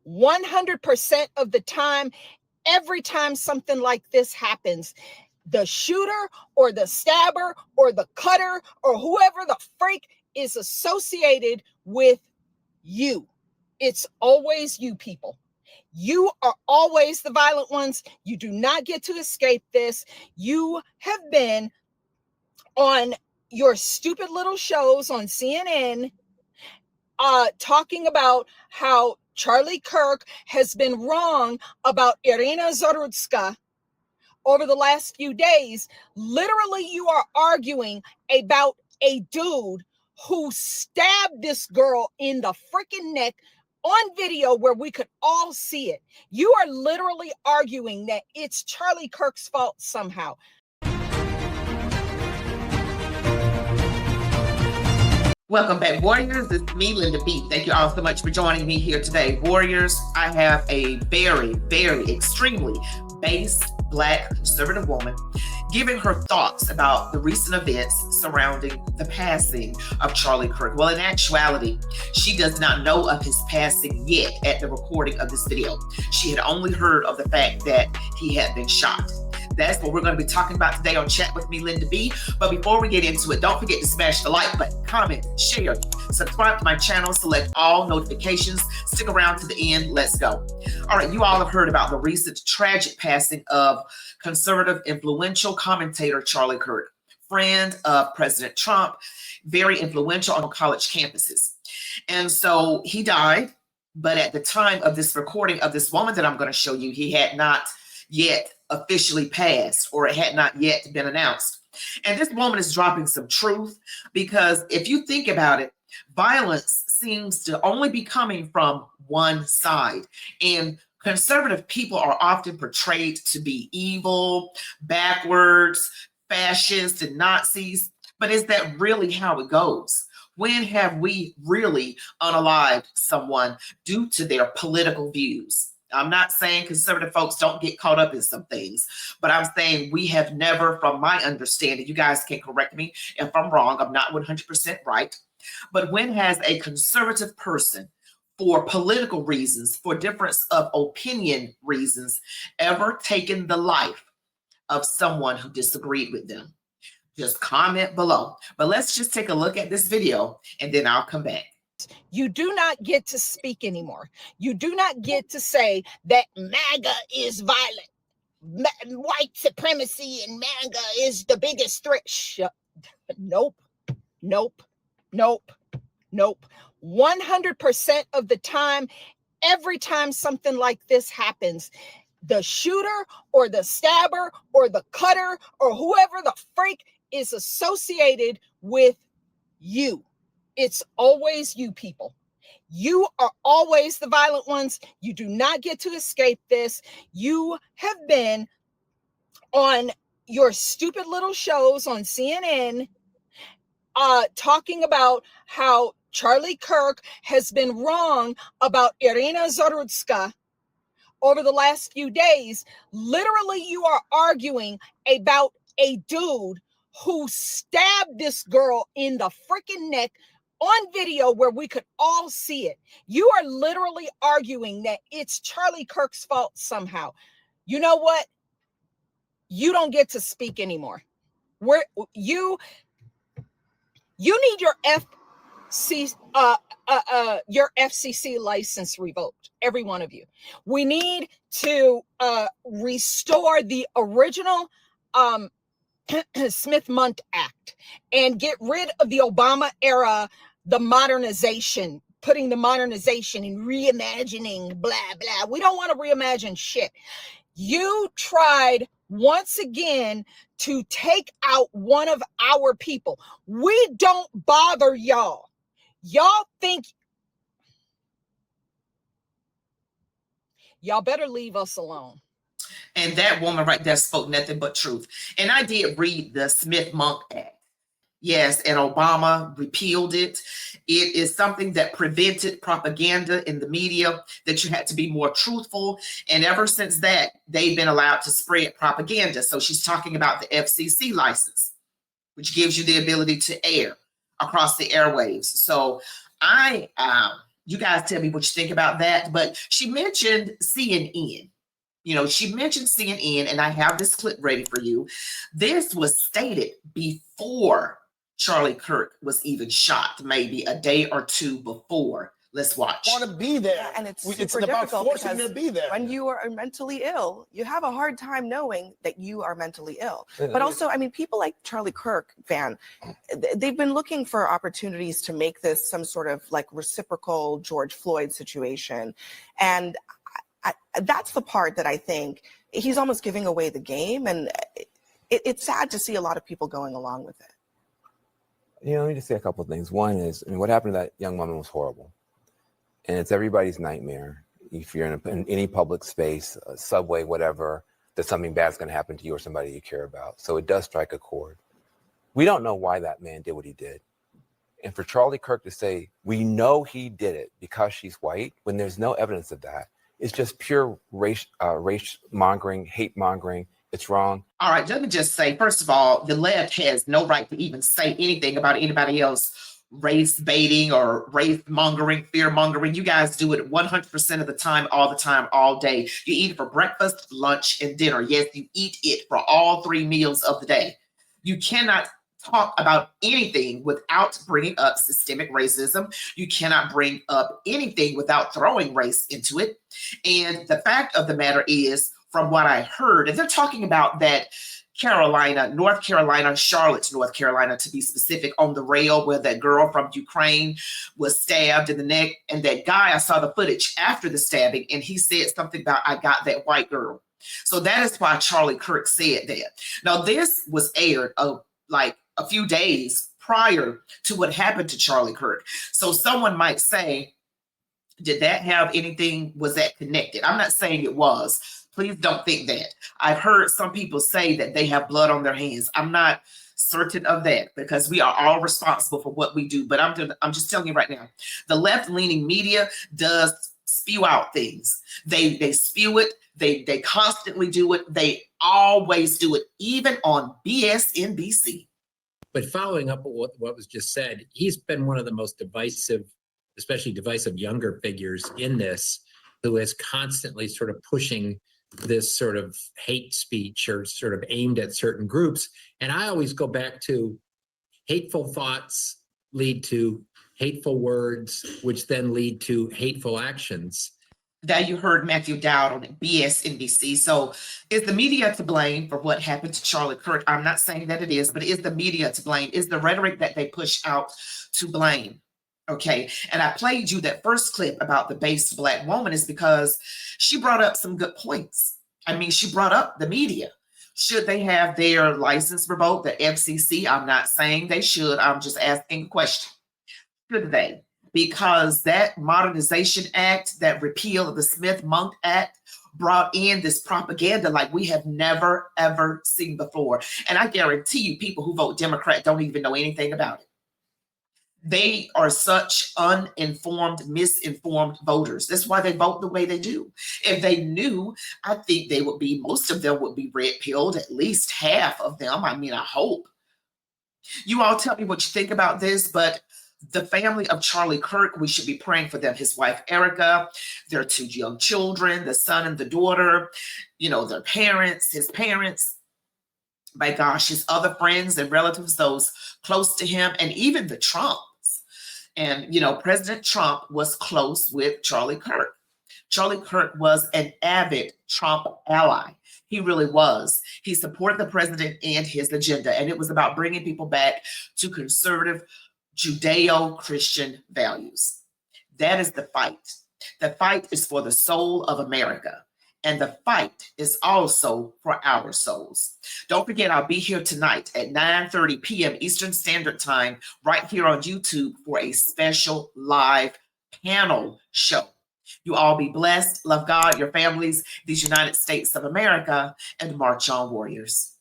100% of the time, every time something like this happens, the shooter or the stabber or the cutter or whoever the freak is associated with you. It's always you people. You are always the violent ones. You do not get to escape this. You have been on your stupid little shows on CNN talking about how Charlie Kirk has been wrong about Irina Zarutska over the last few days. Literally, you are arguing about a dude who stabbed this girl in the freaking neck on video where we could all see it. You are literally arguing that it's Charlie Kirk's fault somehow. Welcome back, Warriors. It's me, Linda B. Thank you all so much for joining me here today. Warriors, I have a very, extremely base Black conservative woman giving her thoughts about the recent events surrounding the passing of Charlie Kirk. Well, in actuality, she does not know of his passing yet at the recording of this video. She had only heard of the fact that he had been shot. That's what we're going to be talking about today on Chat with me, Linda B. But before we get into it, don't forget to smash the like button, comment, share, subscribe to my channel, select all notifications, stick around to the end. Let's go. All right, you all have heard about the recent tragic passing of conservative influential commentator Charlie Kirk, friend of President Trump, very influential on college campuses. And so he died, but at the time of this recording of this woman that I'm going to show you, he had not yet officially passed, or it had not yet been announced. And this woman is dropping some truth, because if you think about it, violence seems to only be coming from one side. And conservative people are often portrayed to be evil, backwards, fascists, and Nazis. But is that really how it goes? When have we really unalived someone due to their political views? I'm not saying conservative folks don't get caught up in some things, but I'm saying we have never, from my understanding, you guys can correct me if I'm wrong, I'm not 100% right, but when has a conservative person, for political reasons, for difference of opinion reasons, ever taken the life of someone who disagreed with them? Just comment below. But let's just take a look at this video and then I'll come back. You do not get to speak anymore. You do not get to say that MAGA is violent. White supremacy and MAGA is the biggest threat. Nope. 100% of the time, every time something like this happens, the shooter or the stabber or the cutter or whoever the freak is associated with you. It's always you people. You are always the violent ones. You do not get to escape this. You have been on your stupid little shows on CNN talking about how Charlie Kirk has been wrong about Irina Zarutska over the last few days. Literally, you are arguing about a dude who stabbed this girl in the freaking neck on video where we could all see it. You are literally arguing that it's Charlie Kirk's fault somehow. You know what? You don't get to speak anymore. You need your FCC license revoked, every one of you. We need to restore the original Smith-Mundt Act and get rid of the Obama era, the modernization, putting the modernization and reimagining, blah, blah. We don't want to reimagine shit. You tried once again to take out one of our people. We don't bother y'all. Y'all think y'all better leave us alone. And that woman right there spoke nothing but truth. And I did read the Smith-Mundt Act. Yes, and Obama repealed it. It is something that prevented propaganda in the media, that you had to be more truthful. And ever since that, they've been allowed to spread propaganda. So she's talking about the FCC license, which gives you the ability to air across the airwaves. So I You guys tell me what you think about that. But she mentioned CNN. She mentioned CNN, and I have this clip ready for you. This was stated before Charlie Kirk was even shot, maybe a day or two before. Let's watch. Want to be there, and it's about difficult forcing them to be there. When you are mentally ill, you have a hard time knowing that you are mentally ill. But also, I mean, people like Charlie Kirk, Van, they've been looking for opportunities to make this some sort of like reciprocal George Floyd situation, and that's the part that I think he's almost giving away the game, and it's sad to see a lot of people going along with it. Let me just say a couple of things. One is, what happened to that young woman was horrible. And it's everybody's nightmare. If you're in any public space, a subway, whatever, that something bad's going to happen to you or somebody you care about. So it does strike a chord. We don't know why that man did what he did. And for Charlie Kirk to say, we know he did it because she's white, when there's no evidence of that, it's just pure race mongering, hate mongering. It's wrong. All right, let me just say, first of all, the left has no right to even say anything about anybody else race baiting or race mongering, fear mongering. You guys do it 100% of the time, all day. You eat it for breakfast, lunch, and dinner. Yes, you eat it for all 3 meals of the day. You cannot talk about anything without bringing up systemic racism. You cannot bring up anything without throwing race into it. And the fact of the matter is, from what I heard, and they're talking about that North Carolina, Charlotte, North Carolina, to be specific, on the rail where that girl from Ukraine was stabbed in the neck. And that guy, I saw the footage after the stabbing, and he said something about, I got that white girl. So that is why Charlie Kirk said that. Now, this was aired like a few days prior to what happened to Charlie Kirk. So someone might say, did that have anything, was that connected? I'm not saying it was. Please don't think that. I've heard some people say that they have blood on their hands. I'm not certain of that, because we are all responsible for what we do. But I'm just telling you right now, the left-leaning media does spew out things. They spew it. They constantly do it. They always do it, even on BSNBC. But following up on what was just said, he's been one of the most divisive, especially divisive younger figures in this, who is constantly sort of pushing this sort of hate speech or sort of aimed at certain groups. And I always go back to hateful thoughts lead to hateful words, which then lead to hateful actions. That you heard Matthew Dowd on BSNBC. So is the media to blame for what happened to Charlie Kirk? I'm not saying that it is, but is the media to blame? Is the rhetoric that they push out to blame? Okay, and I played you that first clip about the based Black woman is because she brought up some good points. I mean, she brought up the media. Should they have their license revoked, the FCC? I'm not saying they should. I'm just asking a question. Should they? Because that Modernization Act, that repeal of the Smith-Mundt Act, brought in this propaganda like we have never, ever seen before. And I guarantee you, people who vote Democrat don't even know anything about it. They are such uninformed, misinformed voters. That's why they vote the way they do. If they knew, I think most of them would be red-pilled, at least half of them. I mean, I hope. You all tell me what you think about this, but the family of Charlie Kirk, we should be praying for them. His wife, Erica, their 2 young children, the son and the daughter, their parents, his parents. By gosh, his other friends and relatives, those close to him, and even the Trumps. And, President Trump was close with Charlie Kirk. Charlie Kirk was an avid Trump ally. He really was. He supported the president and his agenda, and it was about bringing people back to conservative Judeo-Christian values. That is the fight. The fight is for the soul of America. And the fight is also for our souls. Don't forget, I'll be here tonight at 9:30 p.m. Eastern Standard Time, right here on YouTube for a special live panel show. You all be blessed, love God, your families, these United States of America, and march on, warriors.